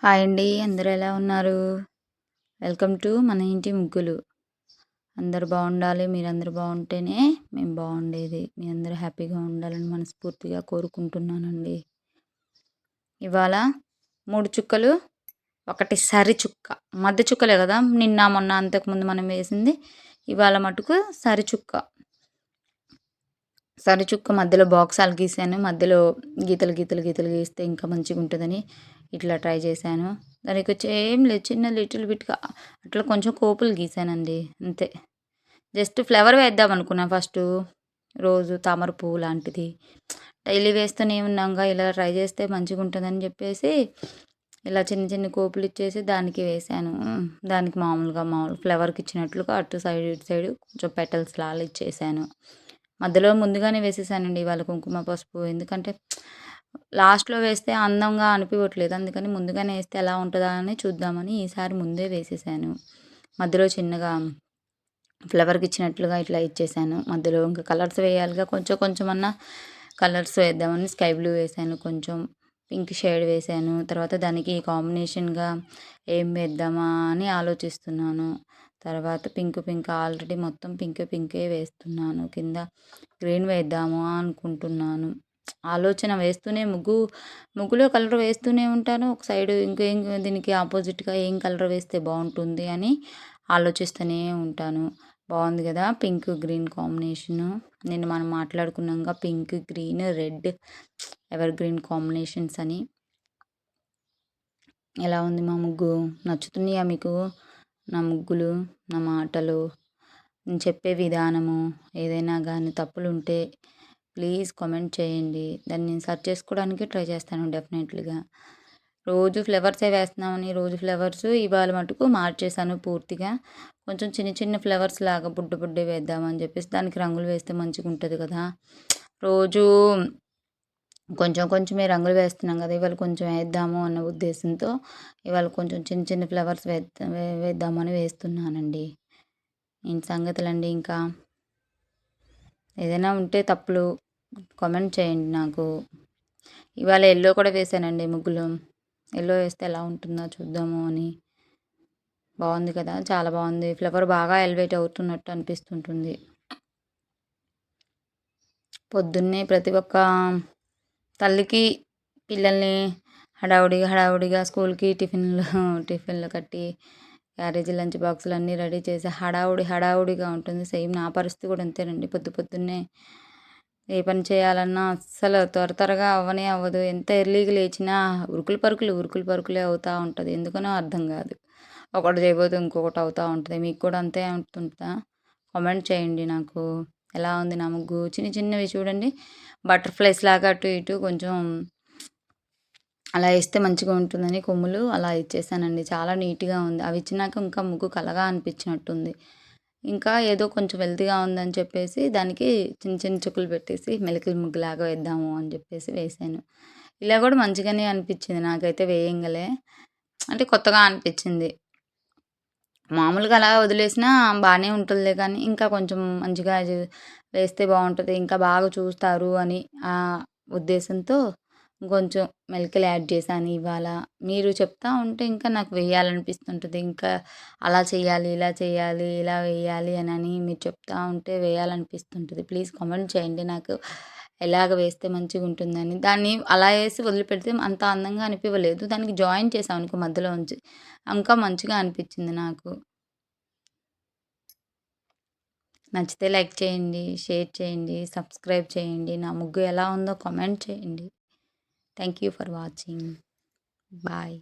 Hi అండి. అందరూ ఎలా ఉన్నారు? వెల్కమ్ టు మన ఇంటి ముగ్గులు. అందరూ బాగుండాలి. మీరందరూ బాగుంటేనే మేము బాగుండేది. మీ అందరూ హ్యాపీగా ఉండాలని మనస్ఫూర్తిగా కోరుకుంటున్నానండి. ఇవాళ 3 చుక్కలు, ఒకటి సరి చుక్క. మధ్య చుక్కలే కదా నిన్న మొన్న అంతకుముందు మనం వేసింది. ఇవాళ మటుకు సరి చుక్క. సరి చుక్క మధ్యలో బాక్సాలు గీసాను. మధ్యలో గీతలు గీతలు గీతలు గీస్తే ఇంకా మంచిగా ఉంటుందని ఇట్లా ట్రై చేశాను. దానికి వచ్చి ఏం లేదు, చిన్న లిటిల్ బిట్గా అట్లా కొంచెం కోపులు గీసానండి అంతే. జస్ట్ ఫ్లవర్ వేద్దాం అనుకున్నా ఫస్ట్, రోజు తామర పువ్వు లాంటిది. డైలీ వేస్తూనే ఉన్నాగా, ఇలా ట్రై చేస్తే మంచిగా ఉంటుందని చెప్పేసి ఇలా చిన్న చిన్న కోపులు ఇచ్చేసి దానికి వేసాను. దానికి మామూలు ఫ్లవర్కి ఇచ్చినట్లుగా అటు సైడ్ ఇటు సైడ్ కొంచెం పెటల్స్ లాగా ఇచ్చేసాను. మధ్యలో ముందుగానే వేసేసానండి ఇవాళ కుంకుమ పసుపు. ఎందుకంటే లాస్ట్లో వేస్తే అందంగా అనిపించట్లేదు, అందుకని ముందుగానే వేస్తే ఎలా ఉంటుందా అని చూద్దామని ఈసారి ముందే వేసేసాను. మధ్యలో చిన్నగా ఫ్లవర్కి ఇచ్చినట్లుగా ఇట్లా ఇచ్చేసాను. మధ్యలో ఇంకా కలర్స్ వేయాలిగా, కొంచెం కొంచెం అన్నా కలర్స్ వేద్దామని స్కై బ్లూ వేసాను, కొంచెం పింక్ షేడ్ వేసాను. తర్వాత దానికి కాంబినేషన్గా ఏం వేద్దామా అని ఆలోచిస్తున్నాను. తర్వాత పింక్ ఆల్రెడీ మొత్తం పింకే వేస్తున్నాను. కింద గ్రీన్ వేద్దాము అనుకుంటున్నాను. ఆలోచన వేస్తూనే ముగ్గులో కలర్ వేస్తూనే ఉంటాను. ఒక సైడ్ ఇంకేం దీనికి ఆపోజిట్గా ఏం కలర్ వేస్తే బాగుంటుంది అని ఆలోచిస్తూనే ఉంటాను. బాగుంది కదా పింక్ గ్రీన్ కాంబినేషను. నేను మనం మాట్లాడుకున్నాక pink green red evergreen combinations అని. ఎలా ఉంది మా ముగ్గు? నచ్చుతున్నాయా మీకు నా ముగ్గులు, నా మాటలు, నేను చెప్పే విధానము? ఏదైనా కానీ తప్పులు ఉంటే ప్లీజ్ కామెంట్ చేయండి. దాన్ని నేను సెర్చ్ చేసుకోవడానికి ట్రై చేస్తాను డెఫినెట్లీగా. రోజు ఫ్లవర్సే వేస్తున్నామని రోజు ఫ్లవర్స్ ఇవాళ మటుకు మార్చేసాను పూర్తిగా. కొంచెం చిన్న చిన్న ఫ్లవర్స్ లాగా బుడ్డ వేద్దామని చెప్పేసి, దానికి రంగులు వేస్తే మంచిగా ఉంటుంది కదా. రోజు కొంచెం కొంచెమే రంగులు వేస్తున్నాం కదా, ఇవాళ కొంచెం వేద్దాము అన్న ఉద్దేశంతో ఇవాళ కొంచెం చిన్న చిన్న ఫ్లవర్స్ వేద్దామని వేస్తున్నానండి. ఏంటి సంగతులండి? ఇంకా ఏదైనా ఉంటే తప్పులు కామెంట్ చేయండి నాకు. ఇవాళ ఎల్లో కూడా వేసానండి ముగ్గులు. ఎల్లో వేస్తే ఎలా ఉంటుందో చూద్దాము అని. బాగుంది కదా, చాలా బాగుంది. ఫ్లవర్ బాగా ఎలివేట్ అవుతున్నట్టు అనిపిస్తుంటుంది. పొద్దున్నే ప్రతి ఒక్క తల్లికి పిల్లల్ని హడావుడిగా స్కూల్కి టిఫిన్లు కట్టి క్యారేజీ లంచ్ బాక్సులు అన్నీ రెడీ చేసి హడావుడిగా ఉంటుంది. సేమ్ నా పరిస్థితి కూడా అంతేనండి. పొద్దున్నే ఏ పని చేయాలన్నా అస్సలు త్వరగా అవ్వదు. ఎంత ఎర్లీగా లేచినా ఉరుకులు పరుకులే అవుతూ ఉంటుంది. ఎందుకనో అర్థం కాదు. ఒకటి చేయబోతే ఇంకొకటి అవుతూ ఉంటుంది. మీకు కూడా అంతే ఉంటుందా? కామెంట్ చేయండి నాకు. ఎలా ఉంది నా ముగ్గు? చిన్నవి చూడండి, బటర్ఫ్లైస్ లాగా అటు ఇటు కొంచెం అలా వేస్తే మంచిగా ఉంటుందని కొమ్ములు అలా ఇచ్చేసానండి. చాలా నీట్గా ఉంది. అవి ఇచ్చినాక ఇంకా ముగ్గు కలగా అనిపించినట్టుంది. ఇంకా ఏదో కొంచెం వెల్తీగా ఉందని చెప్పేసి దానికి చిన్న చిన్న చుక్కలు పెట్టేసి మెలికల ముగ్గులాగా వేద్దాము అని చెప్పేసి వేసాను. ఇలా కూడా మంచిగానే అనిపించింది నాకైతే వేయంగలే. అంటే కొత్తగా అనిపించింది. మామూలుగా అలా వదిలేసినా బాగానే ఉంటుందిలే, కానీ ఇంకా కొంచెం మంచిగా వేస్తే బాగుంటుంది, ఇంకా బాగా చూస్తారు అని ఆ ఉద్దేశంతో కొంచెం మెలికలు యాడ్ చేశాను ఇవాళ. మీరు చెప్తా ఉంటే ఇంకా నాకు వేయాలనిపిస్తుంటుంది. ఇంకా అలా చేయాలి, ఇలా చేయాలి, ఇలా వేయాలి అని మీరు చెప్తా ఉంటే వేయాలనిపిస్తుంటుంది. ప్లీజ్ కామెంట్ చేయండి నాకు ఎలాగ వేస్తే మంచిగా ఉంటుందని. దాన్ని అలా వేసి వదిలిపెడితే అంత అందంగా అనిపించలేదు. దానికి జాయిన్ చేసాం అనుకో మధ్యలో ఉంచి, ఇంకా మంచిగా అనిపించింది నాకు. నచ్చితే లైక్ చేయండి, షేర్ చేయండి, సబ్స్క్రైబ్ చేయండి. నా ముగ్గు ఎలా ఉందో కామెంట్ చేయండి. Thank you for watching. Bye.